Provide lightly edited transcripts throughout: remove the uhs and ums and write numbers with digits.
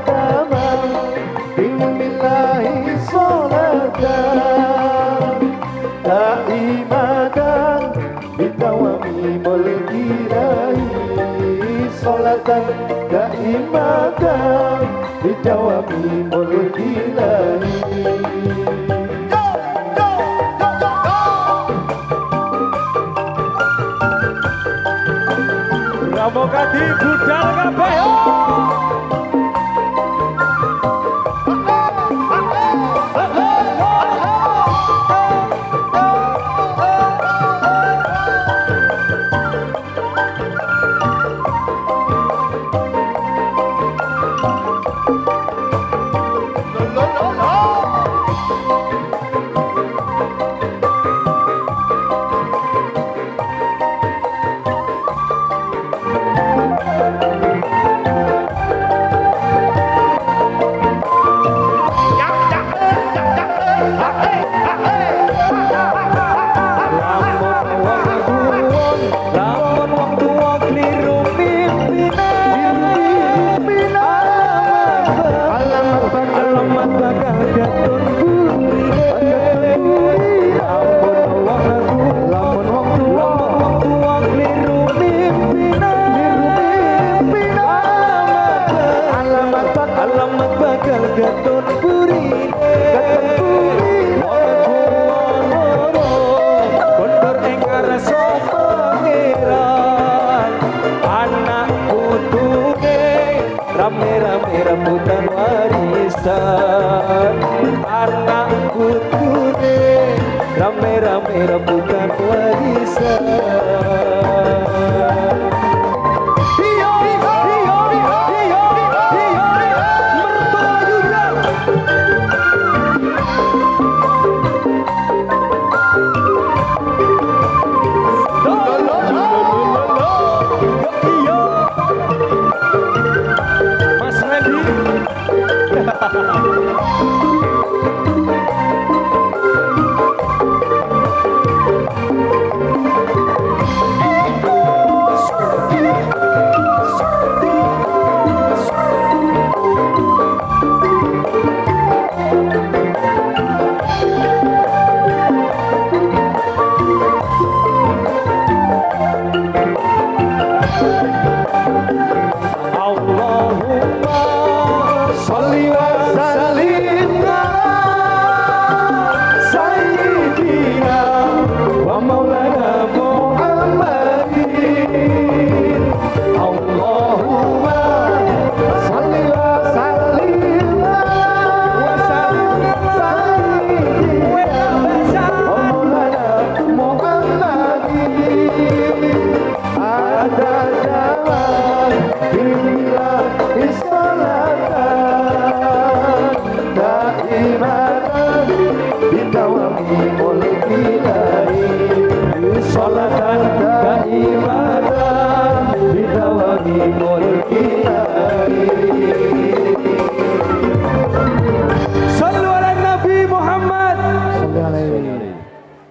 daman billahi sholatan daimatan bidawami mulki ilahi sholatan daimatan bidawami mulki ilahi. Ramokadi budal kabeh. Rebutan warisan anak puture rame-rame rebutan warisan.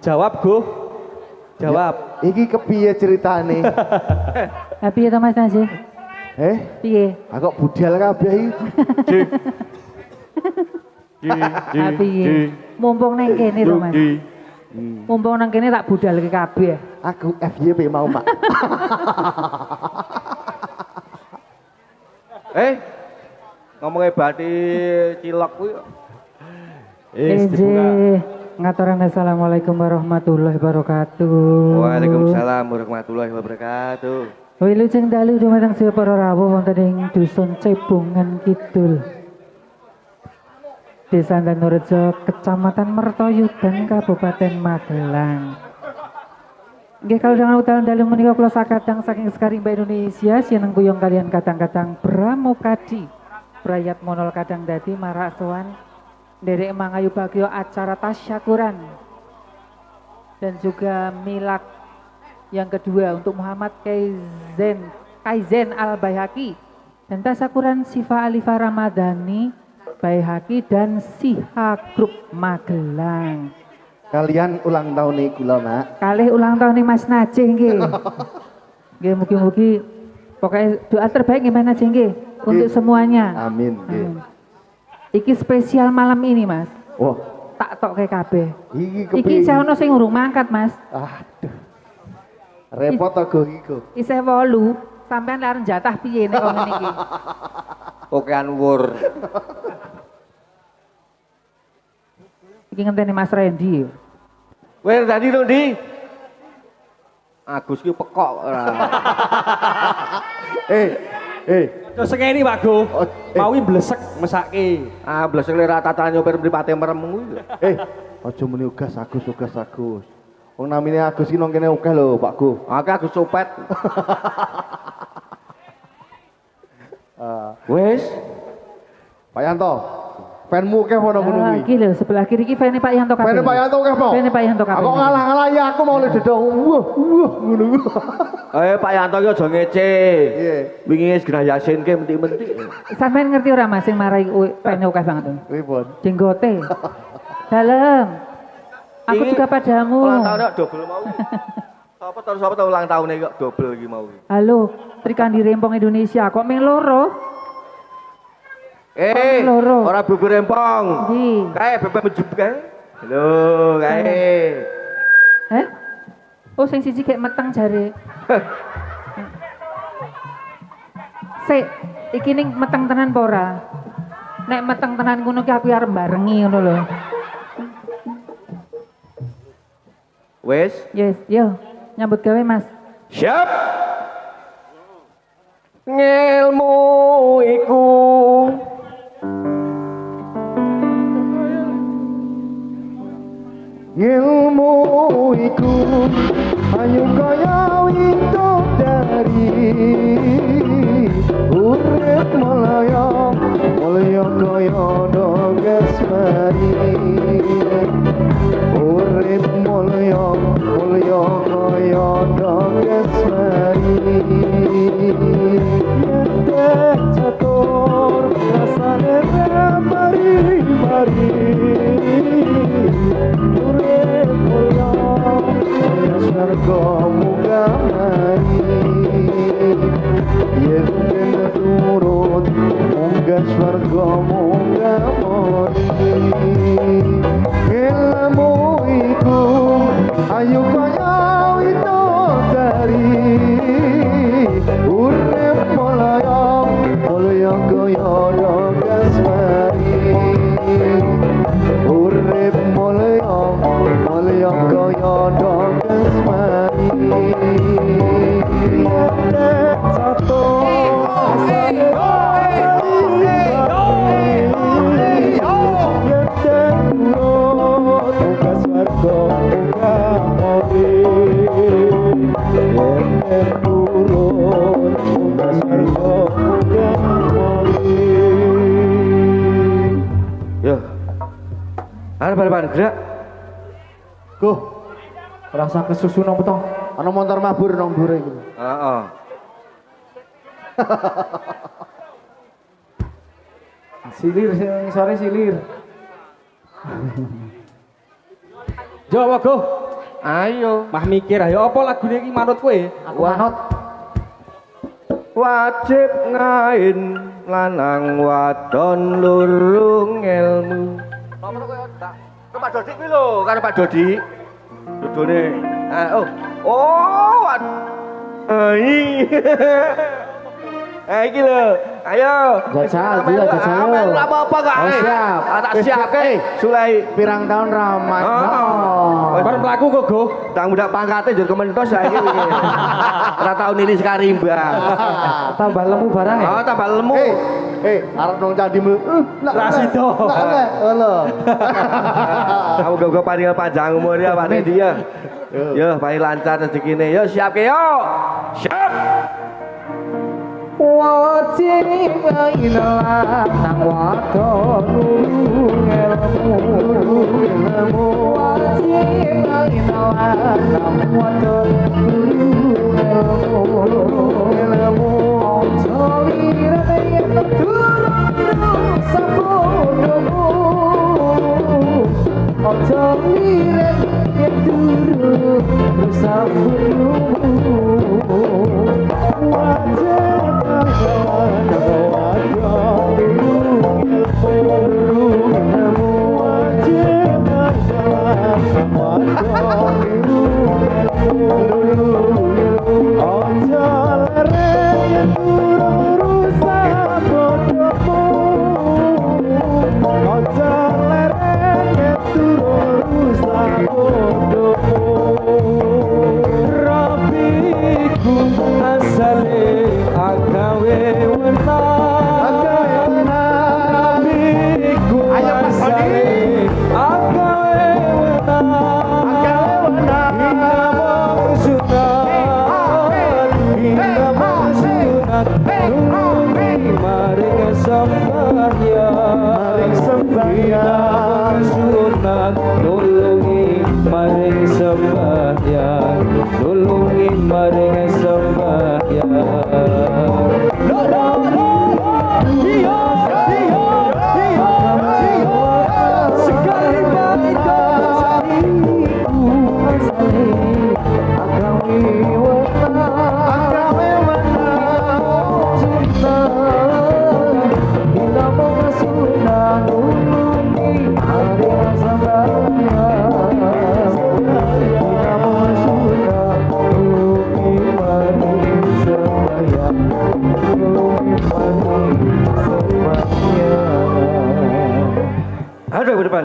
Jawab, Go. Jawab. Ya, iki kepiye ceritane? Piye to Mas Najih? Piye? Aku budal kabeh iki. Piye? Mumpung nang kene to, Mas. Mumpung nang kene tak budalke kabeh. Aku FYP mau, Pak. Ngomongnya bati cilok kuwi. Dibuka. Ngaturan assalamualaikum warahmatullahi wabarakatuh. Waalaikumsalam warahmatullahi wabarakatuh. Wilujeng dalu dumateng sedaya para rawuh wonten ing dusun Cebongan Kidul. Desa Danurejo, Kecamatan Mertoyudan, Kabupaten Magelang. Nggih kalau dengan utalan dalu menika kula sakadang saking Sekarimba Indonesia sineng kuyung kalian kadang-kadang Pramukadi. Brayat monol kadang dadi marak sowan derek mangayu bagyo acara tasyakuran dan juga milad yang kedua untuk Muhammad Kaizen Al-Baihaqi dan tasyakuran Sifa Alifa Ramadhani Baihaqi dan Siha Group Magelang. Kalian ulang tahun nih kula, Mak. Kalih ulang tahun nih Mas Najih nggih. Nggih mugi-mugi pokoknya doa terbaik gimana Najih nggih. untuk semuanya. Amin. Iki spesial malam ini, Mas. Wah, Tak tok kayak kabeh. iki Iki isih ono sing urung mangkat, Mas. Aduh. Repot aku iki. Isih 8, sampean lek arep jatah piye nek wong ngene iki? Oke Anwur. Iki ngenteni Mas Randy. Wes tadi dong di. Agus ki pekok ora. Terus ngene Pak Go. Oh, Mau blesek mesake. Ah blesek le rata tata nyopir mripate merem kuwi. Aja muni ugas Agus. Wong namine Agus iki nang kene akeh lho, Pak Gu. Akeh Agus copet. Wes, Pak Yanto. Fanmu akeh ono ngono kuwi. Iki lho sebelah kiri iki fane Pak Yanto kabeh. Fane Pak Yanto akeh, Pak. Fane Pak Yanto kabeh. Aku ngalah-ngalah ya aku mau le dedok. Wah, ngono. Pak Yanto ki aja ngece. Iya. Wingi wis gerah Yasin ke mentik-mentik. Sampean ngerti ora Mas sing marai fane akeh banget tuh. Pripun? Jenggote. Dalem. Aku Ini juga padamu. Ulang tahunnya double mau. Sapa tahu ulang tahunnya kok double iki mau. Halo, Trikandi Rempong Indonesia. Kok ming loro? Loro. Ora bubur rempong. Ndi? Kae bebek menjup kae. Lho, kae. Heh? Oh, sing siji kayak meteng jare. Sik, iki ning meteng tenan apa ora? Nek meteng tenan ngono ki aku arep barengi ngono lho. Wes, Yes, yo. Nyambut gawe, Mas. siap. Ngilmu iku Ilmu iku ayo kaya widodari urip mulya kaya dogesmari urip mulya kaya dogesmari yen catur rasane mari urip mulya swarga muga mari yen turut muga swarga muga mari ilmu iku ayo kaya widodari urip mulya kaya dogesmari urip mulya kaya dogesmari yen satu Yo. Bal-bal gerak. Go, Rasa kesusu nang petong. ana motor mabur nang mbure iki. Heeh. Silir sing sore silir. Jawa Go. Ayo. Mah mikir ayo apa lagune iki manut kowe? Aku manut. Wajib ngain lanang wadon lurung ilmu. Nomor kowe tak. Pak Dodi kuwi lho, karo Pak Dodi. Dodone. Ai. Iki lho. Ayo. Jajal, dia jajal. Ora apa-apa kok. Oh, siap. Tak siap ke. Sulai Pirang tahun ramai. Bar mlaku kok Go. tak mudak pangkate njur kementos saiki iki. Ora tau nili sekarimbang. Tambah lemu barang ya. Oh, tambah lemu. Arep nang candimu. Rasido. Ngono. Kamu gak panjang panjang umur ya Pak Dedi ya. Yo, paling lancar rezekine. Yo, siap ke yo. Siap. Wajib ilah nang wadon ilmu wajib ilah nang wadon ilmu jawira yen turun sabodomu ojo mirip yen turun sabodomu wajib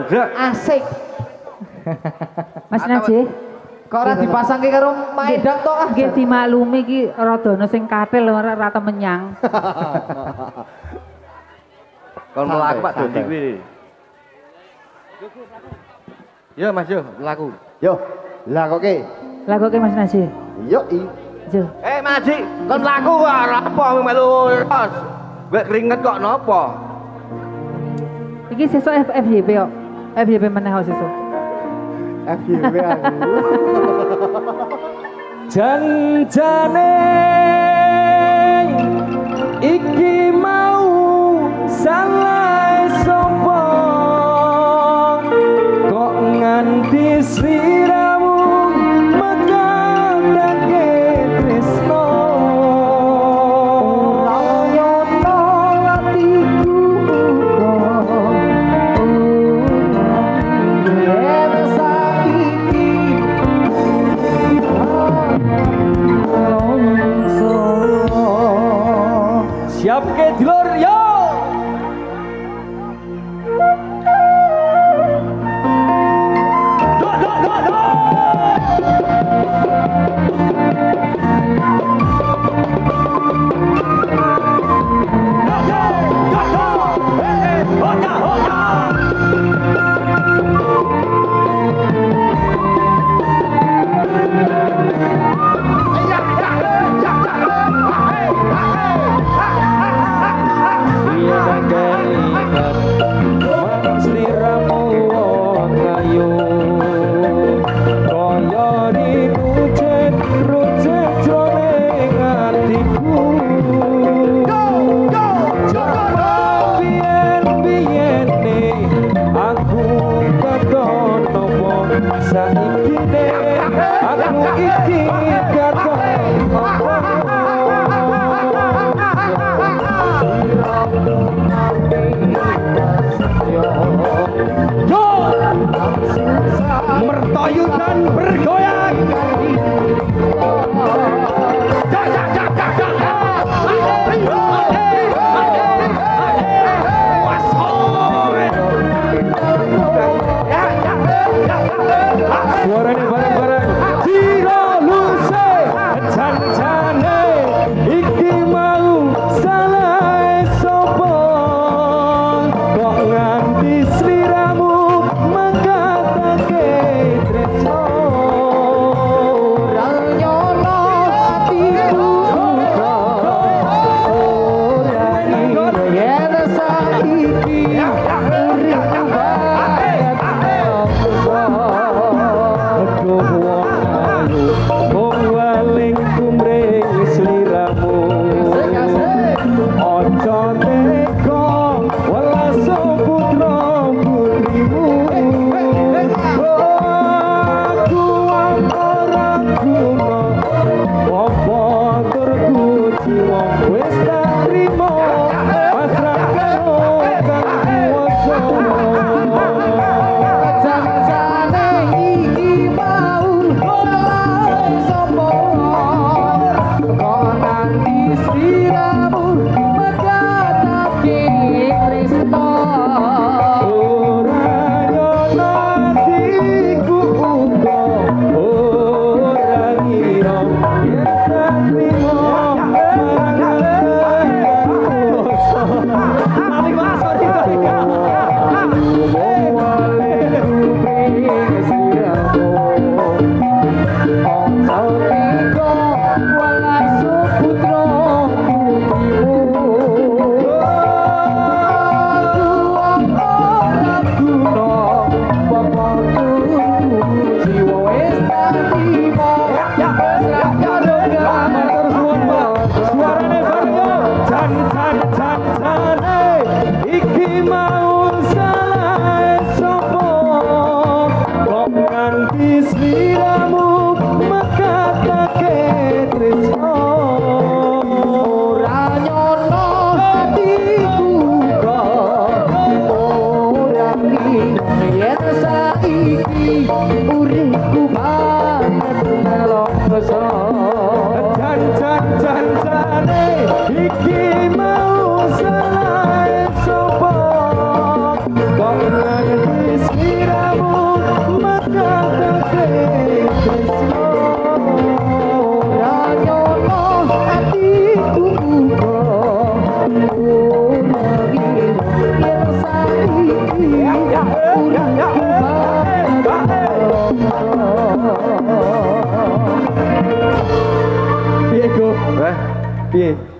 Jograk. Asik. Mas Najih, Kok ora dipasangke karo maedang tok ah. nggih dimaklumi iki rada ana sing kathil ora rata menyang. Kon mlaku Pak Dodi kuwi. Yo Mas yo, mlaku. Yo, lakoke. Lagoke Mas Najih. Yo i. Jo. Mas Ji, kon mlaku kok ora apa melu ros. Wek keringet kok napa? Iki sesuk FYP kok. FYP meneh kok sesuk. FYP aku. Janjane iki mau salah sapa kok nganti sliramu megandake tresno Nyono atiku yen saiki siap ke dulur yo mertoyu dan bergoyang. Suaranya bareng-bareng. Jiro luse janjane iki mau salah sapa kok nganti sliramu menggatake tresno ora nyono atiku ora yen saiki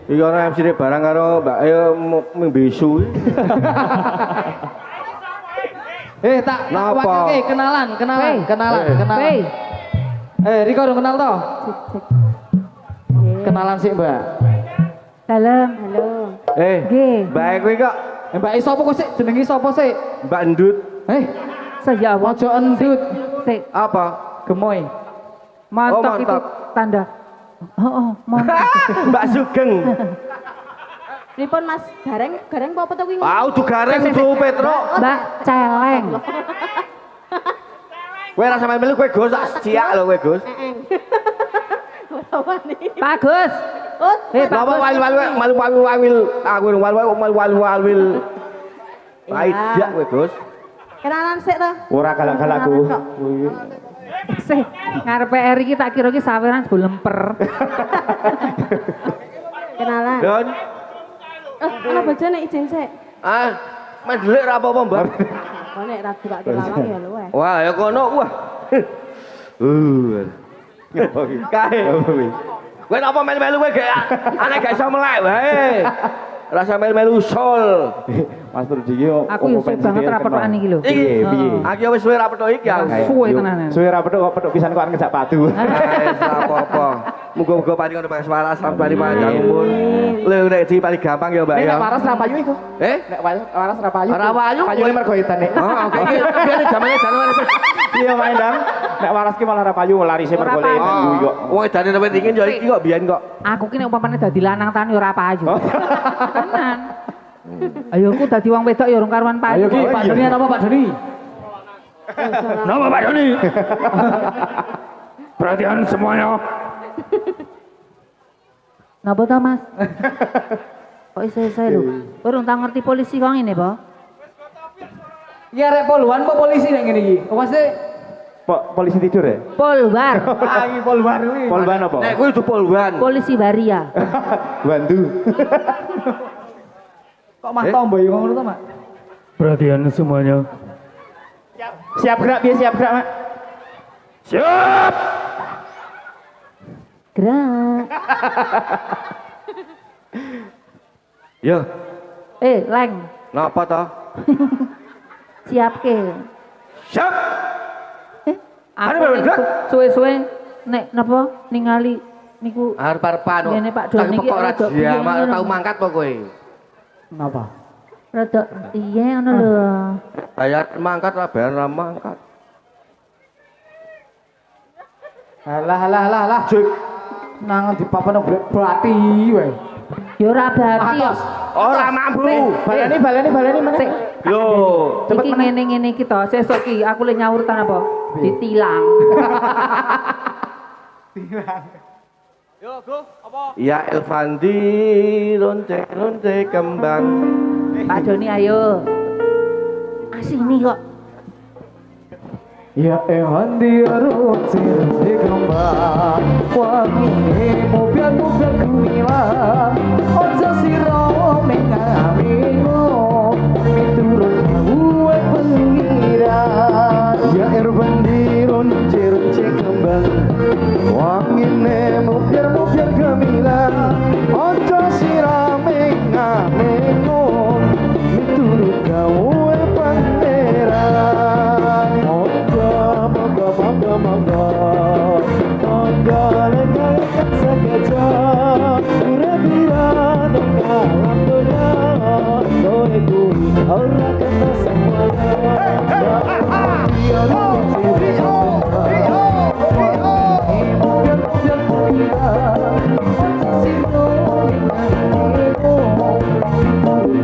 Iki ana MC barang karo Mbak E mbesu. Tak Napa? wakilke kenalan. Hei, Riko dong kenal toh? Kenalan sih, Mbak. dalam. Halo. Nggih. Mbak E kuwi kok Mbak sapa kok sik? Jenenge sapa sik? Mbak Endut. Saya apa? Ojo endut. Sik, Apa? Gemoy. montok itu montok. tanda. Montok. Mbak Sugeng. Pripun Mas? Gareng apa to kuwi? Udu gareng udu Petro. Mbak Celeng. Kowe rasa melu kowe Gus sak ciak lho kowe Gus. Ora wani. Pak Gus. Pak Bapak Gus. wal-wal-wal-wal. Paidak kowe Gus. Kenalan sik to. Ora galak-galakku. Sih, ngarepe Eri iki tak kira iki saweran jebul lemper. Kenalan. Don. Ana bojone izin sik. Main delik ra apa-apa, Mbak. Kok nek ra dibake lawang ya luwe. Wah, ya kono wah. Kae. Kowe napa melu-melu kowe gak aneh gak iso melek wae. Rasa melu-melu usul. Mas Rudi iki Aku yo suwe banget rapotan iki lho. Iki, Heeh. Aku wis suwe ra petuk iki. Suwe tenanan. Suwe ra petuk kok petuk pisan kok ngejak padu. Apa-apa. Muga-muga pati ngono Pak Waras sampai panjang umur. Lho nek di paling gampang ya, Mbak ya. Nek waras ra payu iku. Nek waras ra payu. Ora payu. Payune mergo edan nek. Oke. Iki jamane jalan. Iya main dang. Nek waras ki malah ra payu larise mergo edan kuwi kok. Wong edane sampe dingin ya iki kok biyen kok. Aku ki nek umpamane dadi lanang tan yo ora payu. Tenan. Ayo aku dadi wong wedok ya urung karuan payu. Ayo ki Pak Doni apa Pak Doni? Nama Pak Doni. Perhatian semuanya. Napa to, Mas? Kok iso-iso lho. Urung tak ngerti polisi kok ngene, Po. Ya rek poluan apa polisi nek ngene iki? Pasti polisi tidur ya? Polwar. Iki polwan kuwi. Polwan apa? Nek kuwi udah polwan. Polisi Waria. Bantu. Kok mah tombo yo ngono to, Mak? Perhatian semuanya. Siap gerak biar siap gerak, Mak. Siap. Gerak. Yo, Leng, napa to? siapke. Siap. Aku Ada bener, Dok? suwe-suwe nek napa ningali niku Arep-arepan. Ngene, Pak Doni iki ora rada piye jamak ngono. tau mangkat apa kowe? Napa? rada piye ngono lho. Bayar mangkat lah, bayar ra mangkat. Alah. Jek. Nang di papan bati wae. Ya ora bati ya. Ora mampu. Baleni meneh. Sik, Lho, iki ngene-ngene iki to, sesuk iki aku le nyawurtan apa? Ditilang. ya Elvandi lonte kembang. Pak Doni ayo. Asini kok. Ya ehandi arutsir di kembang wangi mobil kumilang ojo siro mengamingo miturut gue pengiran ya ehandi arutsir di kembang wangi mobil gemilang ojo siro mengamingo miturut gue pengiran Mangga lenyai sekejap Pura-pura dalam dunia Doe kui aura kata semuanya Dia lucu Biar kuira Sino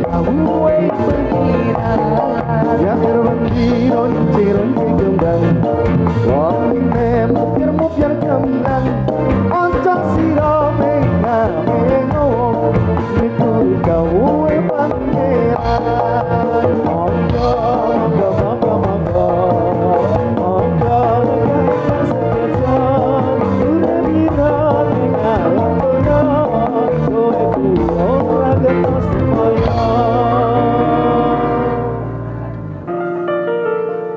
Kamu berkira Ya terbandiron ciron kembang Wangine mupir kembang Oncok siro mengo Mitur gawe pangeran Monggo legai sekejap Udah biran mengalang dunia Doe ku ora getos semuanya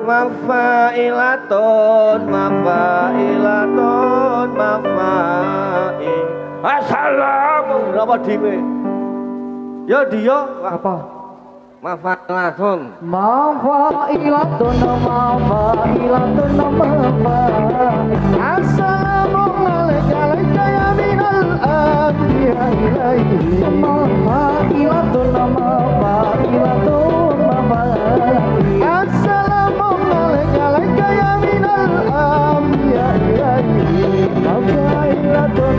Mafailatun Assalamualaikum apa dhewe? Ya dia Apa? mafalatun. Mafailatun Assalamualaikum ya minal anbiya ilaihi Mafailatun Assalamualaikum ya minal anbiya ilaihi Mafailatun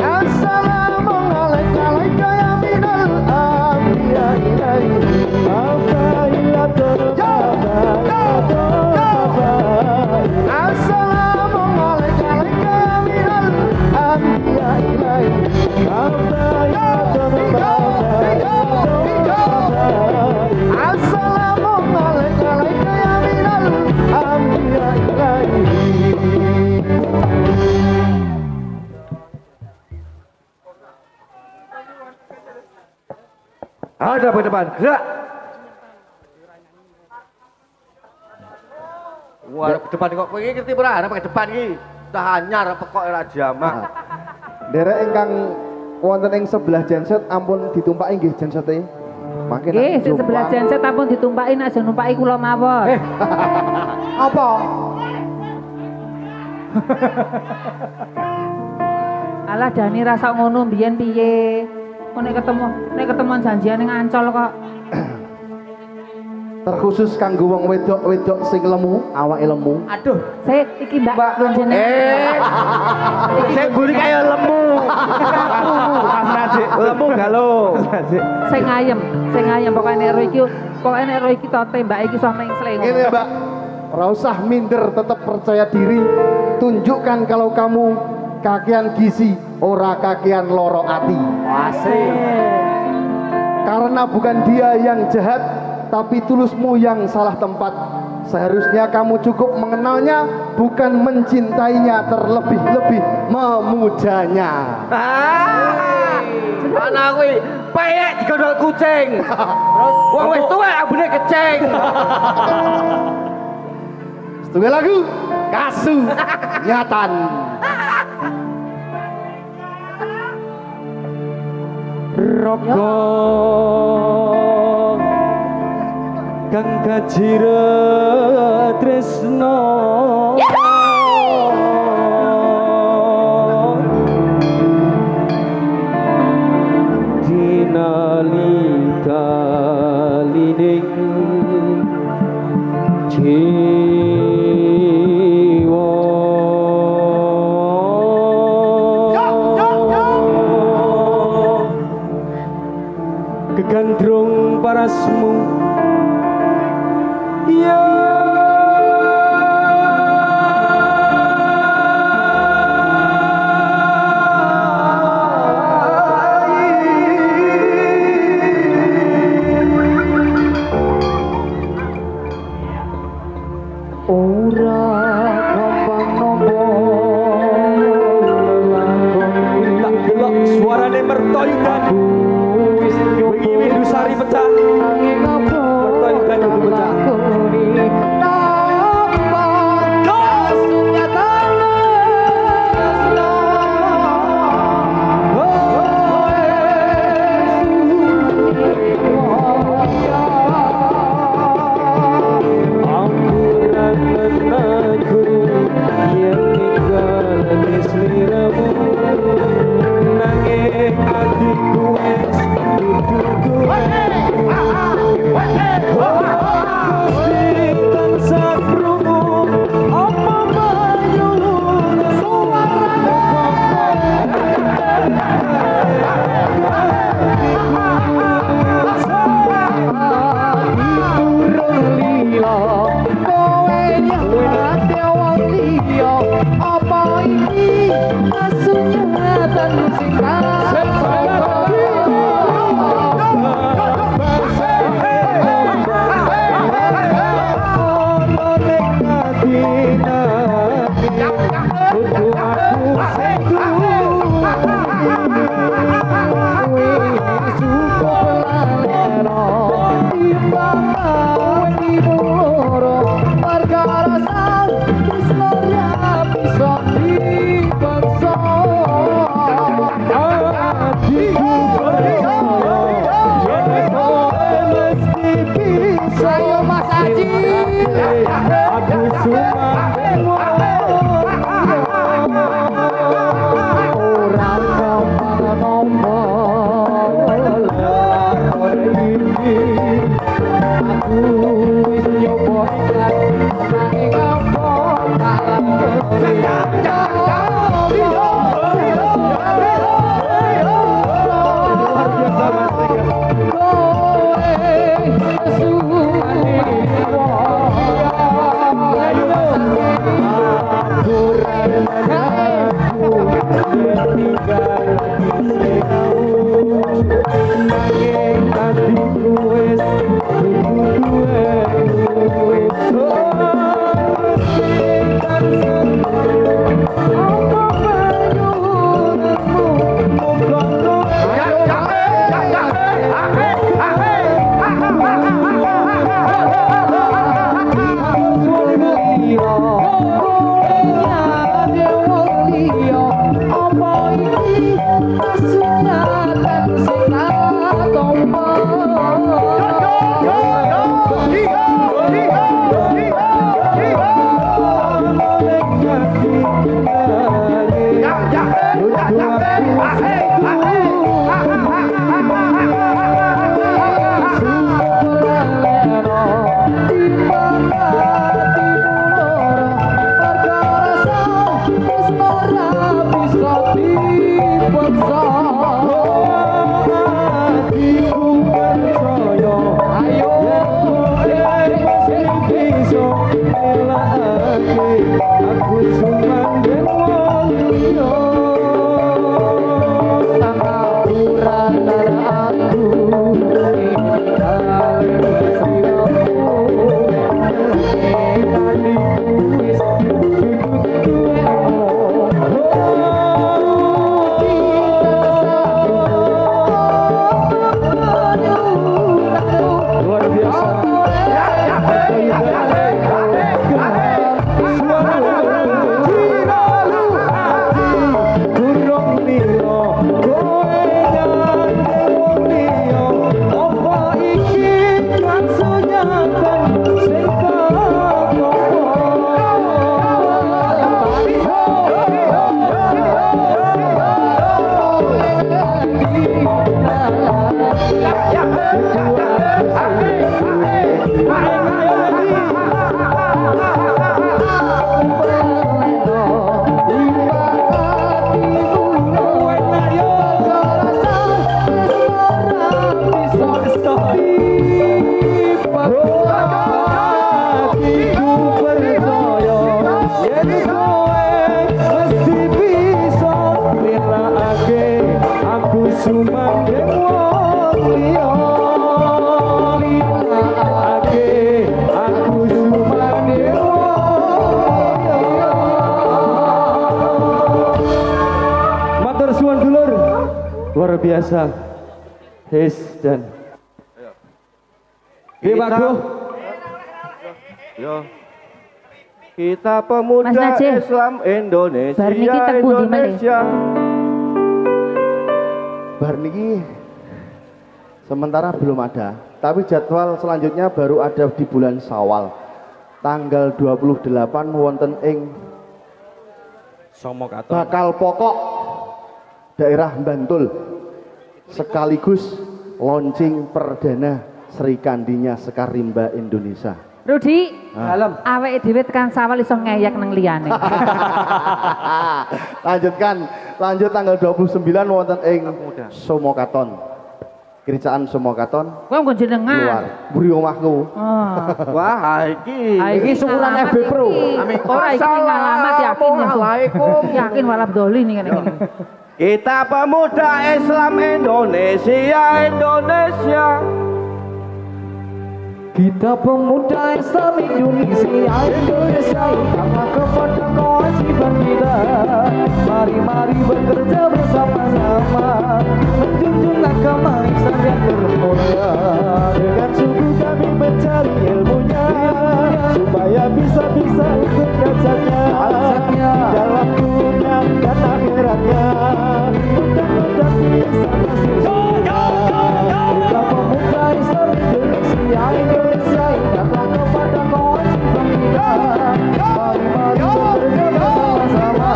Assalamualaikum ya minal anbiya ilaihi Mafailatun Assalamualaikum ya minal anbiya ilaihi Mafailatun Assalamualaikum ya minal anbiya ilaihi. Ada ke depan, gerak. Wah, ke depan kok kowe iki ngerti ora? Arep ke depan iki. Tah anyar kok ora jamak. Derek ingkang wonten ing sebelah genset ampun ditumpaki nggih gensete. Makin Nggih, sing sebelah genset ampun ditumpaki nek aja numpaki kula mawon. Apa? Alah Dani rasa ngono mbiyen piye? Kok nek ketemuan janjian ning Ancol kok. terkhusus kanggo wong wedok-wedok sing lemu, awake lemu. Aduh, Saya iki Mbak Lonjene. Saya buri kaya lemu. Lemu galo. Saya ngayem pokoknya nek ro iki tote Mbak iki sama yang seleng. Ini Mbak, ora usah minder, tetap percaya diri. Tunjukkan kalau kamu kakian gizi, ora kakian loro ati. asik. Karena bukan dia yang jahat, tapi tulusmu yang salah tempat. Seharusnya kamu cukup mengenalnya, bukan mencintainya, terlebih-lebih memujanya. Anak kuwi peyek digondol kucing. Terus wong wis tuwek ambune kecing. Setunggal lagu Kasu Nyatan. Roko kang kajira tresno dinalika lining jiwa kegandrung parasmu ya ora gampang nombo tak delok suarane mertoyudan wingi Dusari pecah mertoyudan kudu pecah Nanging adikku wis duduku Luar biasa. His dan Bagus. Yo. Kita pemuda Mas Najib. Islam Indonesia. Bar niki teng pundi malih? Bar niki sementara belum ada, tapi jadwal selanjutnya baru ada di bulan Syawal. Tanggal 28 wonten ing Somokaton. Bakal Pokok daerah Bantul, sekaligus launching perdana Sri Kandinya Sekar Rimba Indonesia. Rudi, Dalam. awake dhewe tekan Sawal iso ngeyek nang liyane. Lanjut tanggal 29 wonten ing Somokaton. Kerjaan Somokaton Kowe nggon jenengan. luar buri omahku. Oh. Wah, iki. Iki syukuran FB Pro. Ora iki ngalamat yakin. Assalamualaikum. Yakin walap doli nih ngene iki. Kita pemuda Islam Indonesia. Kita pemuda Islam Indonesia sama kepada kewajiban kita. Mari bekerja bersama-sama menjunjung agama Islam yang termulia. Dengan sungguh kami mencari ilmunya supaya bisa ikut kancanya dalam dunia dan akhiratnya. Mudah-mudahan sama surga. Kita pemuda Islam Indonesia ingatlah kepada kewajiban kita. Mari bekerja bersama-sama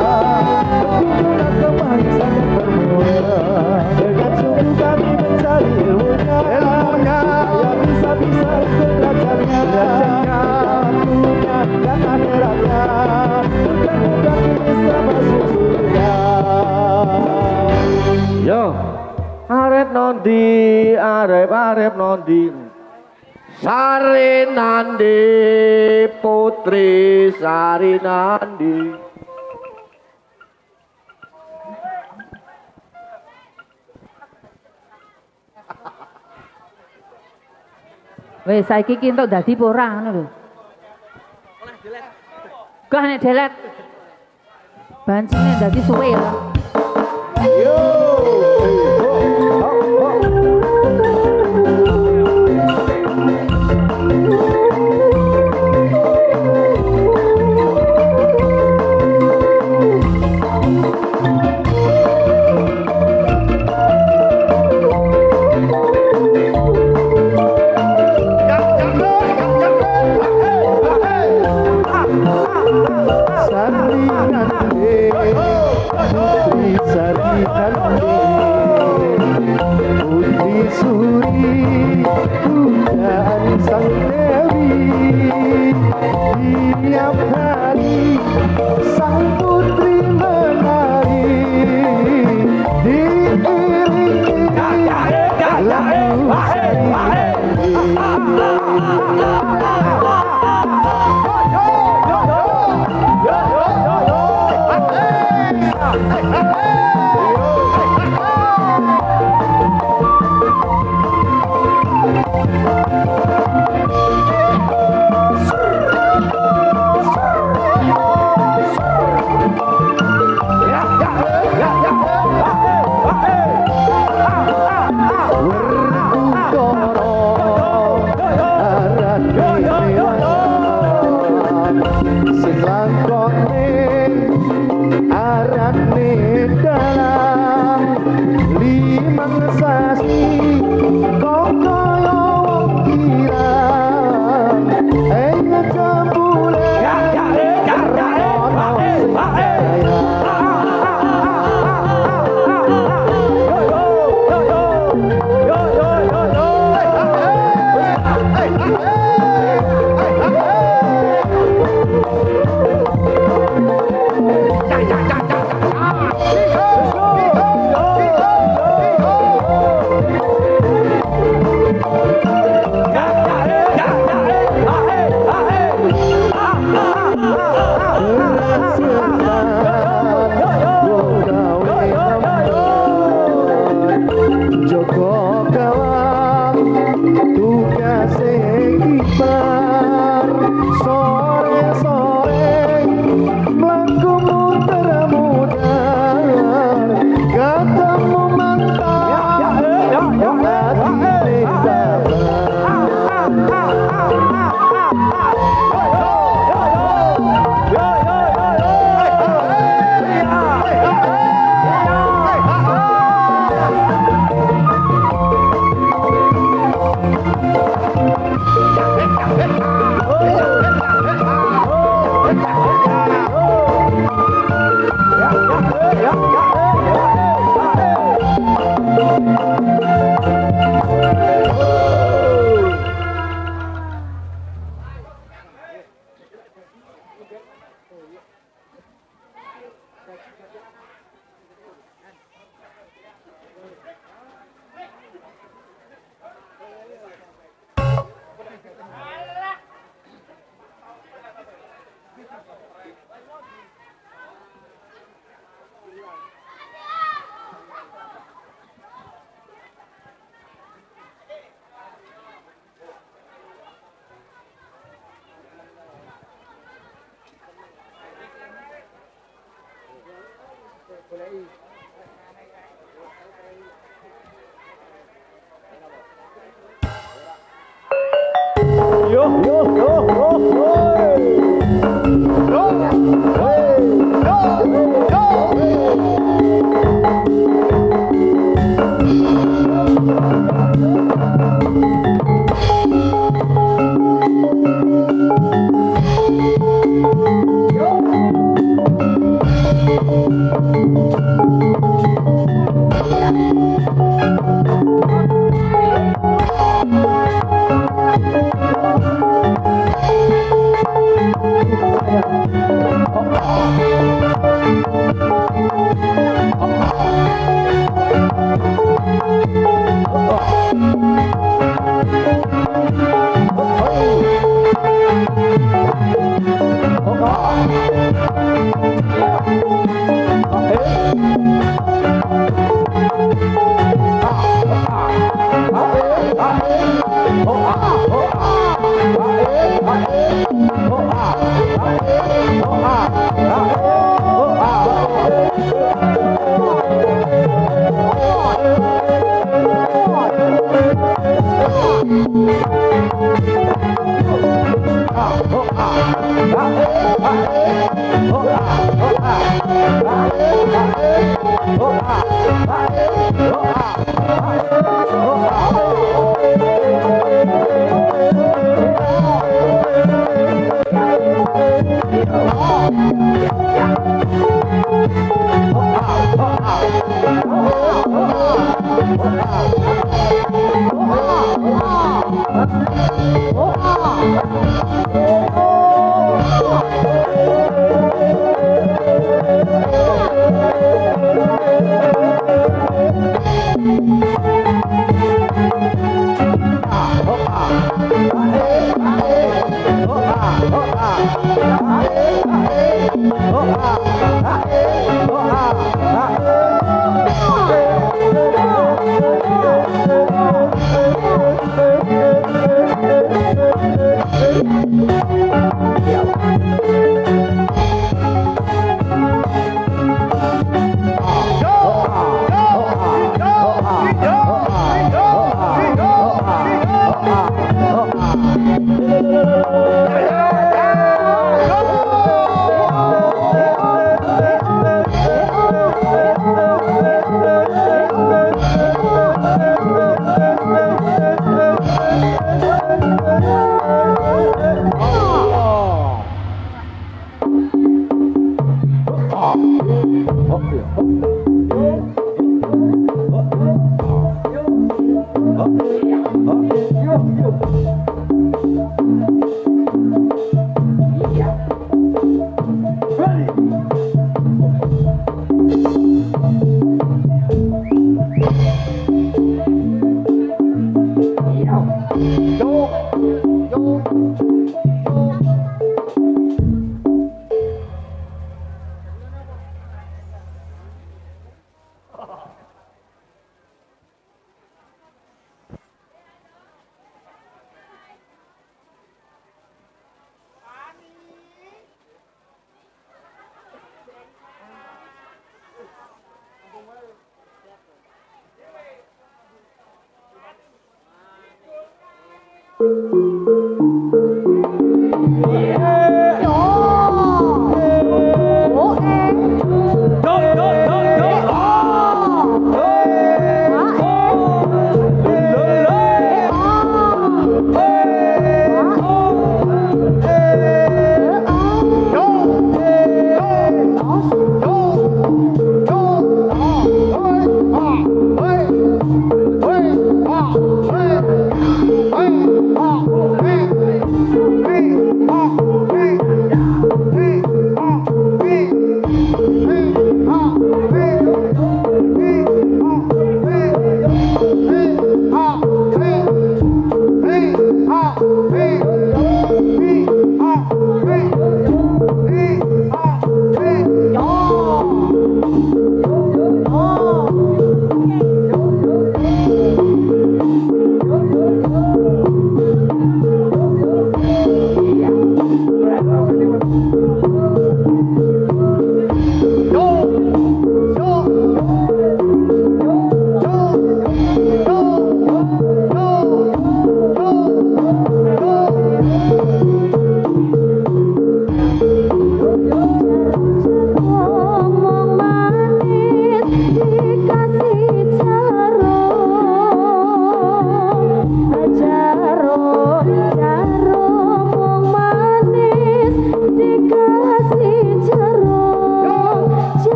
menjunjung agama Islam yang termulia. arep nondi, arep nondi. Sari nandi putri sari nandi. Wes saiki ki entuk dadi apa ora ngono lho. Gah nek delet. Bancine dadi suwe ya. Hey!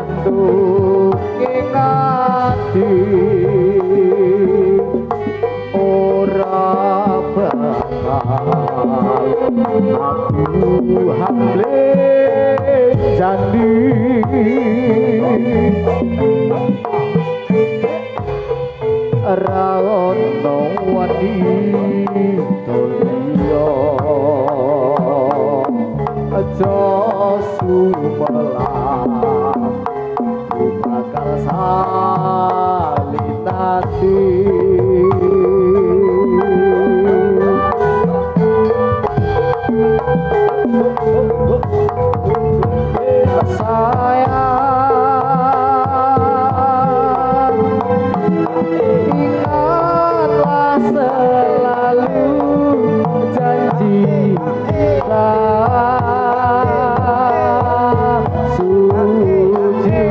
sandunge ngati ora bakal aku hamle jandi raono wani liya aja sumelang bakal salinati sayang ingatlah selalu janji kita suci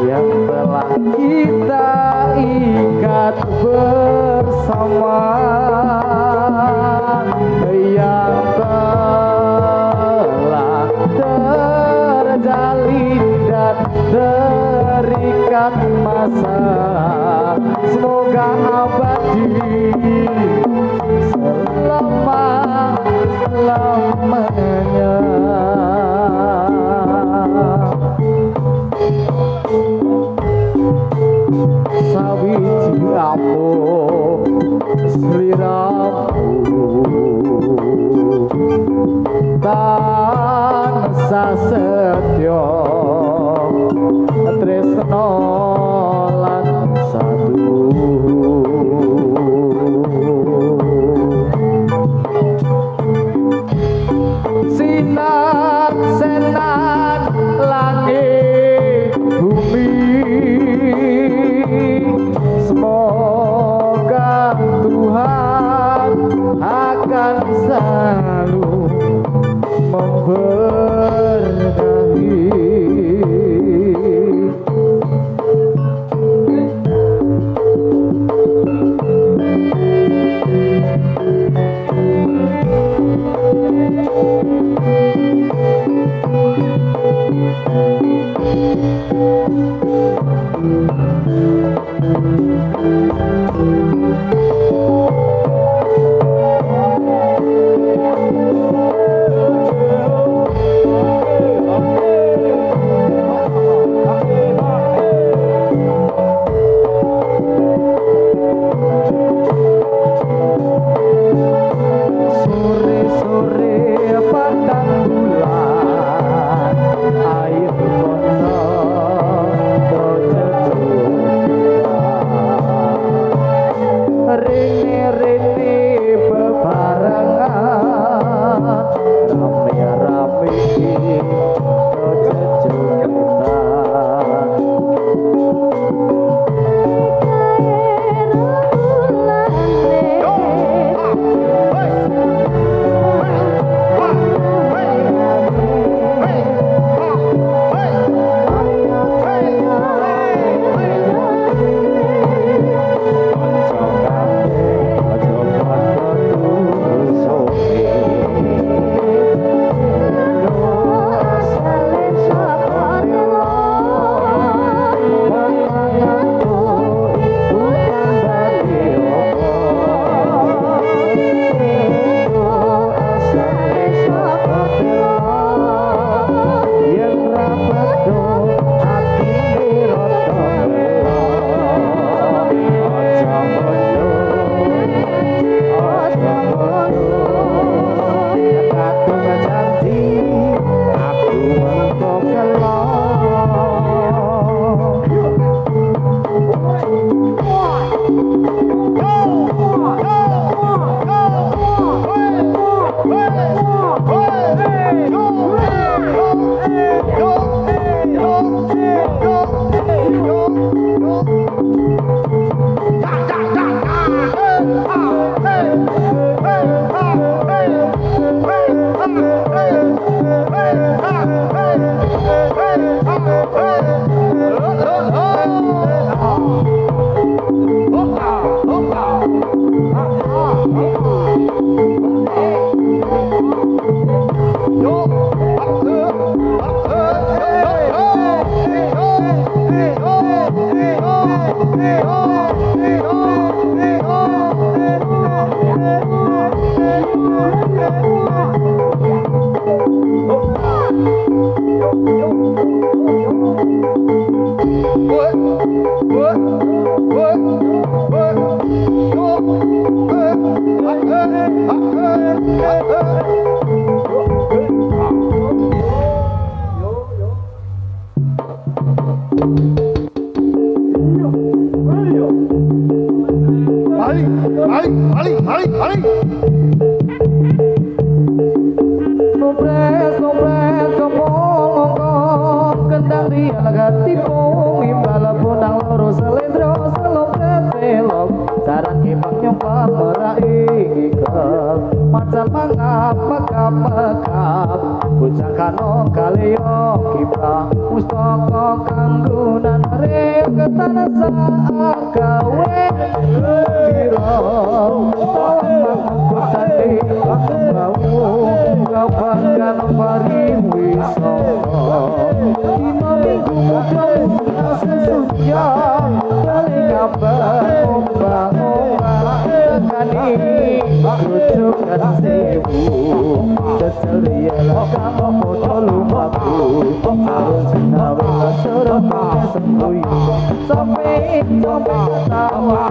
yang telah kita ikat bersama yang telah terjalin dan terikat masa semoga abadi selama-lamanya. Sawiji apo sliramu tansah setya tresna lan sadu sinar senan langit bumi semoga Tuhan akan selalu memberkahi. Sopres kemolong kendang dia lagati po imbala punang loro selendro selopet belok saran kipang nyoba merai ikep macan mangap mekap bocah kano kaleo kipa pustaka kanggunan reo ketana saat gawe biro tawang bau kapangan pariwisata dina minggu mudeng sesunya kali kabar ombak-ombak tekani rujukan sewu cecelia kamu foto lumaku sarung sinawe lasorot sembuhi sampai tawa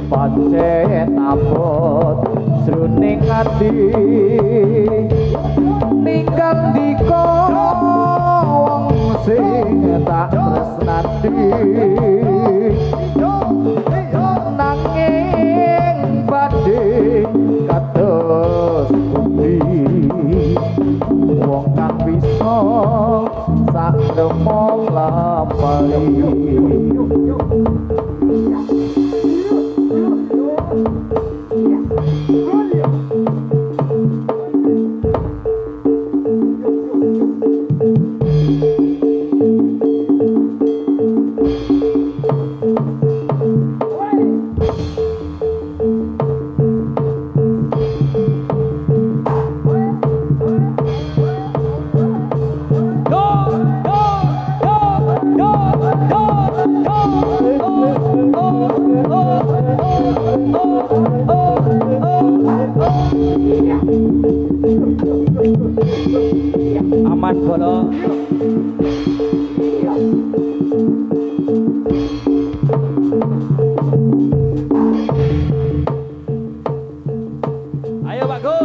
pancen abot jroning ati ninggal dika wong sing tak tresnani nanging badhe kados pundi wong kang bisa sak remong lampari aman bolo ayo Pak Go